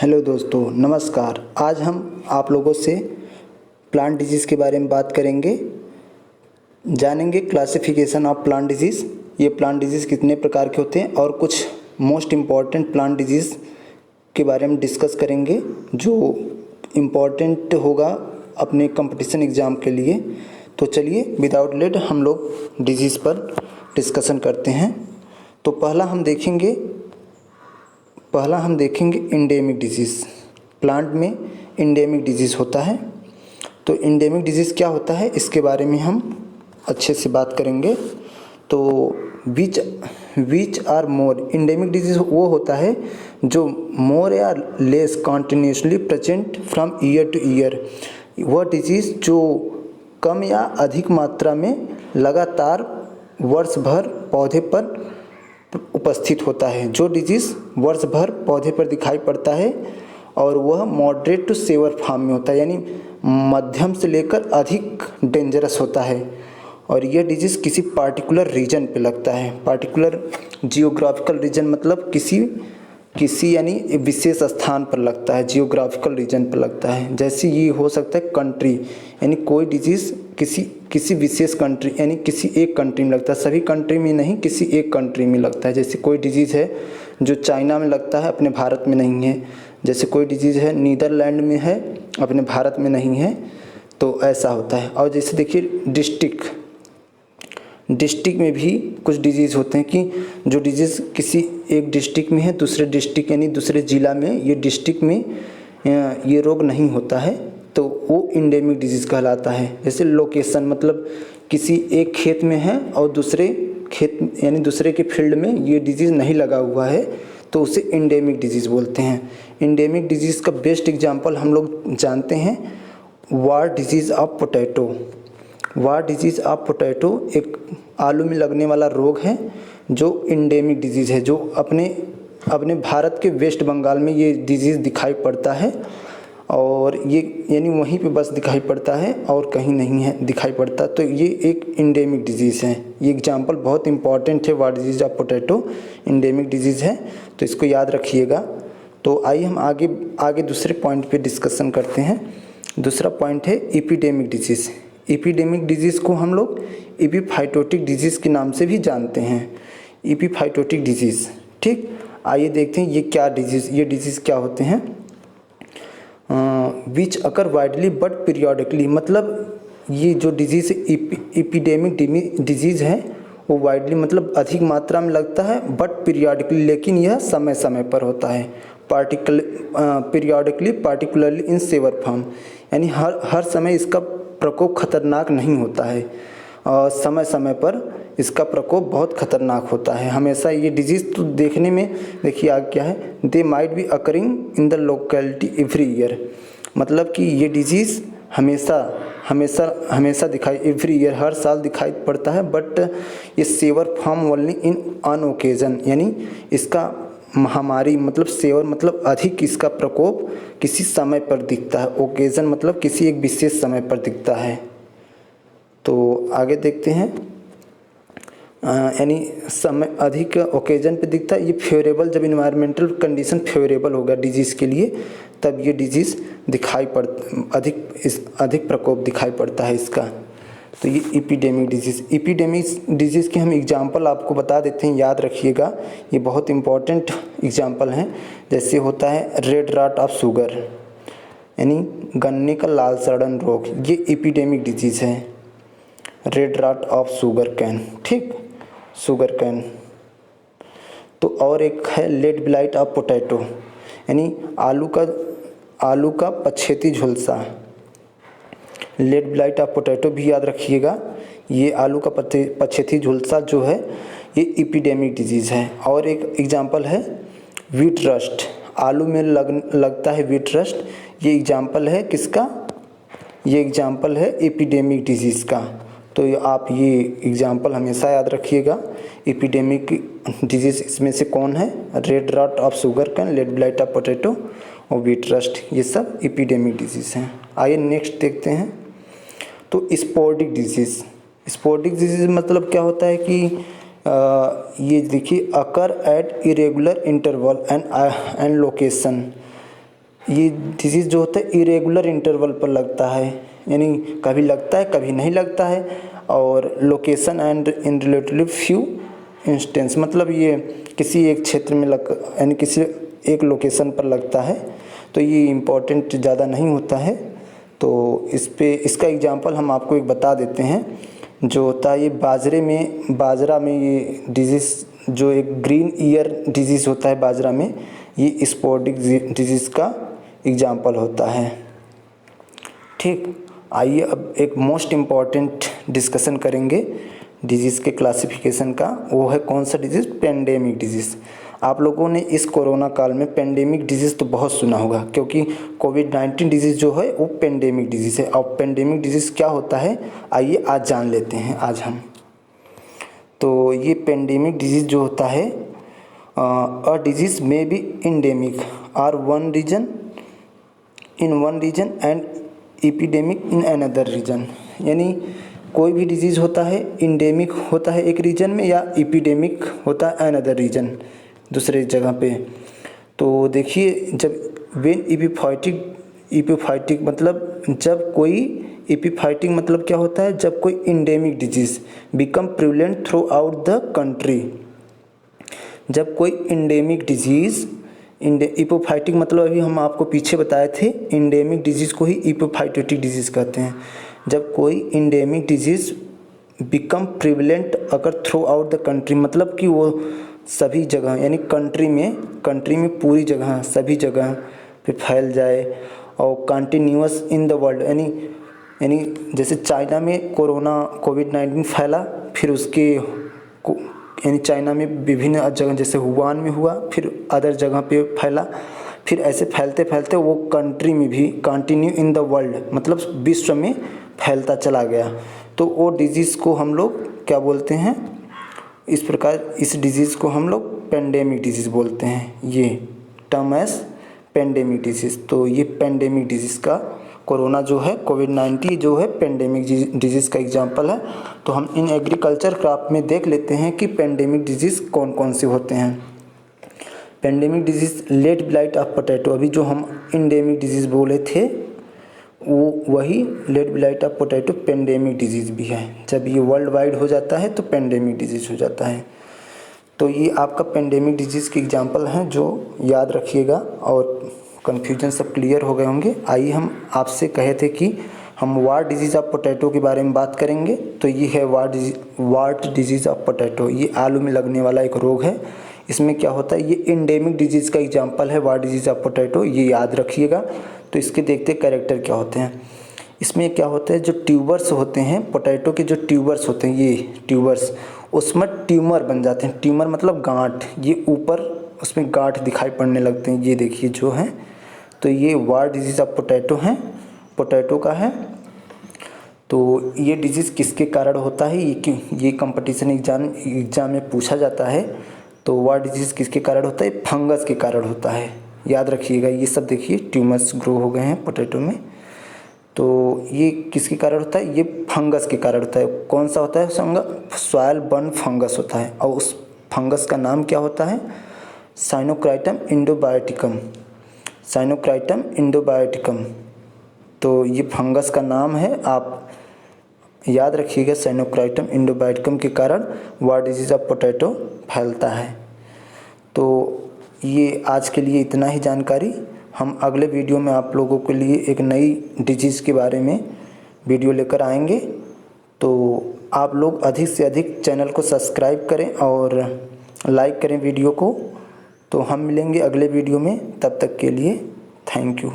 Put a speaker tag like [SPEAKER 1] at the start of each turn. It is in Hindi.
[SPEAKER 1] हेलो दोस्तों, नमस्कार। आज हम आप लोगों से प्लांट डिजीज़ के बारे में बात करेंगे। जानेंगे क्लासिफिकेशन ऑफ प्लांट डिजीज़, ये प्लांट डिजीज़ कितने प्रकार के होते हैं और कुछ मोस्ट इम्पॉर्टेंट प्लांट डिजीज़ के बारे में डिस्कस करेंगे जो इम्पॉर्टेंट होगा अपने कंपटीशन एग्ज़ाम के लिए। तो चलिए विदाउट लेट हम लोग डिजीज़ पर डिस्कशन करते हैं। तो पहला हम देखेंगे इंडेमिक डिजीज़। प्लांट में इंडेमिक डिजीज़ होता है। तो इंडेमिक डिजीज़ क्या होता है इसके बारे में हम अच्छे से बात करेंगे। तो which are more, endemic disease वो होता है जो मोर या less continuously present from year to year. वह डिजीज़ जो कम या अधिक मात्रा में लगातार वर्ष भर पौधे पर उपस्थित होता है। जो डिजीज़ वर्ष भर पौधे पर दिखाई पड़ता है और वह मॉडरेट टू सेवर फॉर्म में होता है, यानी मध्यम से लेकर अधिक डेंजरस होता है। और यह डिजीज़ किसी पार्टिकुलर रीजन पे लगता है। पार्टिकुलर जियोग्राफिकल रीजन मतलब किसी यानी विशेष स्थान पर लगता है, जियोग्राफिकल रीजन पर लगता है। जैसे ये हो सकता है कंट्री, यानी कोई डिजीज़ किसी विशेष कंट्री यानी किसी एक कंट्री में लगता है, सभी कंट्री में नहीं, किसी एक कंट्री में लगता है। जैसे कोई डिजीज़ है जो चाइना में लगता है, अपने भारत में नहीं है। जैसे कोई डिजीज़ है नीदरलैंड में है, अपने भारत में नहीं है। तो ऐसा होता है। और जैसे देखिए डिस्ट्रिक्ट में भी कुछ डिजीज़ होते हैं कि जो डिजीज़ किसी एक डिस्ट्रिक्ट में है, दूसरे डिस्ट्रिक्ट यानी दूसरे ज़िला में, ये डिस्ट्रिक्ट में ये रोग नहीं होता है, तो वो इंडेमिक डिजीज़ कहलाता है। जैसे लोकेशन मतलब किसी एक खेत में है और दूसरे खेत यानी दूसरे के फील्ड में ये डिजीज़ नहीं लगा हुआ है, तो उसे इंडेमिक डिजीज़ बोलते हैं। इंडेमिक डिजीज़ का बेस्ट एग्जांपल हम लोग जानते हैं wart disease of potato. Wart disease of potato एक आलू में लगने वाला रोग है जो इंडेमिक डिजीज़ है, जो अपने भारत के वेस्ट बंगाल में ये डिजीज़ दिखाई पड़ता है। और ये यानी वहीं पे बस दिखाई पड़ता है और कहीं नहीं है दिखाई पड़ता। तो ये एक इंडेमिक डिजीज़ है। ये एग्जांपल बहुत इंपॉर्टेंट है। Wart disease of potato endemic disease है, तो इसको याद रखिएगा। तो आइए हम आगे दूसरे पॉइंट पे डिस्कशन करते हैं। दूसरा पॉइंट है एपिडेमिक डिजीज़। एपिडेमिक डिजीज़ को हम लोग एपिफाइटोटिक डिजीज़ के नाम से भी जानते हैं। एपिफाइटोटिक डिजीज़, ठीक। आइए देखते हैं ये डिजीज़ क्या होते हैं। विच अकर वाइडली बट पीरियोडिकली, मतलब ये जो डिजीज़ एपिडेमिक डिजीज़ है वो वाइडली मतलब अधिक मात्रा में लगता है, बट पीरियोडिकली, लेकिन यह समय समय पर होता है। पीरियोडिकली पार्टिकुलरली इन सेवर फॉर्म, यानी हर समय इसका प्रकोप खतरनाक नहीं होता है और समय समय पर इसका प्रकोप बहुत खतरनाक होता है हमेशा। ये डिजीज़ तो देखने में देखिए आगे क्या है, they might be occurring in the locality every year, मतलब कि ये डिजीज़ हमेशा दिखाई एवरी ईयर हर साल दिखाई पड़ता है, बट ये severe form only in on occasion, यानी इसका महामारी मतलब सेवर मतलब अधिक इसका प्रकोप किसी समय पर दिखता है। ओकेजन मतलब किसी एक विशेष समय पर दिखता है। तो आगे देखते हैं, यानी समय अधिक ओकेजन पे दिखता है। ये फेवरेबल, जब इन्वायरमेंटल कंडीशन फेवरेबल होगा डिजीज़ के लिए तब ये डिजीज़ अधिक प्रकोप दिखाई पड़ता है इसका। तो ये एपिडेमिक डिजीज़ के हम एग्जांपल आपको बता देते हैं, याद रखिएगा, ये बहुत इंपॉर्टेंट एग्जांपल हैं। जैसे होता है रेड रॉट ऑफ शुगर, यानी गन्ने का लाल सड़न रोग, ये एपिडेमिक डिजीज़ है। Red rot of sugar cane, ठीक, शुगर कैन। तो और एक है लेड ब्लाइट ऑफ पोटैटो, यानी आलू का पछेती झुलसा। लेड ब्लाइट ऑफ पोटैटो भी याद रखिएगा। ये आलू का पछेती झुलसा जो है ये एपिडेमिक डिजीज़ है। और एक एग्जांपल है वीट रस्ट, आलू में लगता है वीट रस्ट। ये एग्जांपल है किसका? ये एग्जांपल है एपिडेमिक डिजीज़ का। तो आप ये एग्जांपल हमेशा याद रखिएगा। एपिडेमिक डिजीज़ इसमें से कौन है? Red rot of sugar cane, late blight of potato और वीट रस्ट, ये सब एपिडेमिक डिजीज़ हैं। आइए नेक्स्ट देखते हैं। तो स्पोरेडिक डिजीज़ मतलब क्या होता है कि ये देखिए occur at irregular interval and location, ये डिजीज़ जो होता है इरेगुलर इंटरवल पर लगता है, यानी कभी लगता है कभी नहीं लगता है। और location and in relatively few instance, मतलब ये किसी एक क्षेत्र में यानी किसी एक लोकेशन पर लगता है, तो ये इम्पोर्टेंट ज़्यादा नहीं होता है। तो इसका एग्जांपल हम आपको एक बता देते हैं, जो होता है ये बाजरा में ये डिजीज़, जो एक ग्रीन ईयर डिजीज़ होता है बाजरा में, ये स्पोरेडिक डिजीज़ का एग्जांपल होता है। ठीक, आइए अब एक मोस्ट इम्पॉर्टेंट डिस्कशन करेंगे डिजीज़ के क्लासिफिकेशन का। वो है कौन सा डिजीज़? Pandemic disease. आप लोगों ने इस कोरोना काल में पेंडेमिक डिजीज़ तो बहुत सुना होगा, क्योंकि कोविड-19 डिजीज़ जो है वो पेंडेमिक डिजीज़ है। और पेंडेमिक डिजीज़ क्या होता है, आइए आज जान लेते हैं आज हम। तो ये पेंडेमिक डिजीज़ जो होता है, अ डिजीज़ में be endemic are one region and epidemic in another region. यानी कोई भी डिजीज़ होता है इंडेमिक होता है एक रीजन में, या एपिडेमिक होता है अनदर रीजन, दूसरे जगह पे। तो देखिए, जब व्हेन एपिफाइटिक मतलब जब कोई एपिफाइटिक मतलब क्या होता है, जब कोई endemic disease become prevalent through out the country. जब कोई इंडेमिक डिजीज़, एपोफाइटिक मतलब अभी हम आपको पीछे बताए थे, इंडेमिक डिजीज़ को ही एपोफाइटिक डिजीज़ कहते हैं। जब कोई इंडेमिक डिजीज़ बिकम प्रिवलेंट अगर थ्रू आउट द कंट्री, मतलब कि वो सभी जगह, यानी कंट्री में पूरी जगह, सभी जगह पे फैल जाए, और कंटिन्यूअस इन द वर्ल्ड, यानी जैसे चाइना में कोविड-19 फैला, फिर उसके यानी चाइना में विभिन्न जगह, जैसे हुआन में हुआ, फिर अदर जगह पे फैला, फिर ऐसे फैलते फैलते वो कंट्री में भी कंटिन्यू इन द वर्ल्ड, मतलब विश्व में फैलता चला गया। तो वो डिजीज़ को हम लोग क्या बोलते हैं? इस प्रकार इस डिजीज़ को हम लोग पेंडेमिक डिजीज़ बोलते हैं। ये टर्म एज पेंडेमिक डिजीज़। तो ये पेंडेमिक डिजीज़ का कोरोना जो है, कोविड-19 जो है पेंडेमिक डिजीज़ का एग्जांपल है। तो हम इन एग्रीकल्चर क्रॉप में देख लेते हैं कि पेंडेमिक डिजीज़ कौन कौन से होते हैं। Pandemic disease late blight of potato, अभी जो हम इंडेमिक डिजीज़ बोले थे वो वही late blight of potato pandemic disease भी है। जब ये वर्ल्ड वाइड हो जाता है तो पेंडेमिक डिजीज़ हो जाता है। तो ये आपका पेंडेमिक डिजीज़ के एग्जांपल हैं जो याद रखिएगा, और कन्फ्यूजन सब क्लियर हो गए होंगे। आइए हम आपसे कहे थे कि हम वार्ट डिजीज़ ऑफ पोटैटो के बारे में बात करेंगे। तो ये है वार्ट डिजीज़ ऑफ पोटैटो। ये आलू में लगने वाला एक रोग है। इसमें क्या होता है, ये इंडेमिक डिजीज़ का एग्जांपल है वार्ट डिजीज़ ऑफ पोटैटो, ये याद रखिएगा। तो इसके देखते कैरेक्टर क्या होते हैं। इसमें क्या होता है, जो ट्यूबर्स होते हैं पोटैटो के, जो ट्यूबर्स होते हैं, ये ट्यूबर्स, उसमें ट्यूमर बन जाते हैं। ट्यूमर मतलब गांठ, ये ऊपर उसमें गांठ दिखाई पड़ने लगते हैं। ये देखिए जो है, तो ये वार्ट डिजीज़ ऑफ पोटैटो है, पोटैटो का है। तो ये डिजीज़ किसके कारण होता है, ये कंपटीशन एग्जाम में पूछा जाता है। तो वार्ट डिजीज़ किसके कारण होता है? फंगस के कारण होता है। याद रखिएगा, ये सब देखिए ट्यूमर्स ग्रो हो गए हैं पोटैटो में। तो ये किसके कारण होता है? ये फंगस के कारण होता है। कौन सा होता है? सॉइल बर्न फंगस होता है, और उस फंगस का नाम क्या होता है? साइनोक्राइटम इंडोबायोटिकम। साइनोक्राइटम इंडोबायोटिकम, तो ये फंगस का नाम है, आप याद रखिएगा। साइनोक्राइटम इंडोबायोटिकम के कारण वार्ट डिजीज़ ऑफ पोटैटो फैलता है। तो ये आज के लिए इतना ही जानकारी। हम अगले वीडियो में आप लोगों के लिए एक नई डिजीज़ के बारे में वीडियो लेकर आएंगे। तो आप लोग अधिक से अधिक चैनल को सब्सक्राइब करें और लाइक करें वीडियो को। तो हम मिलेंगे अगले वीडियो में, तब तक के लिए थैंक यू।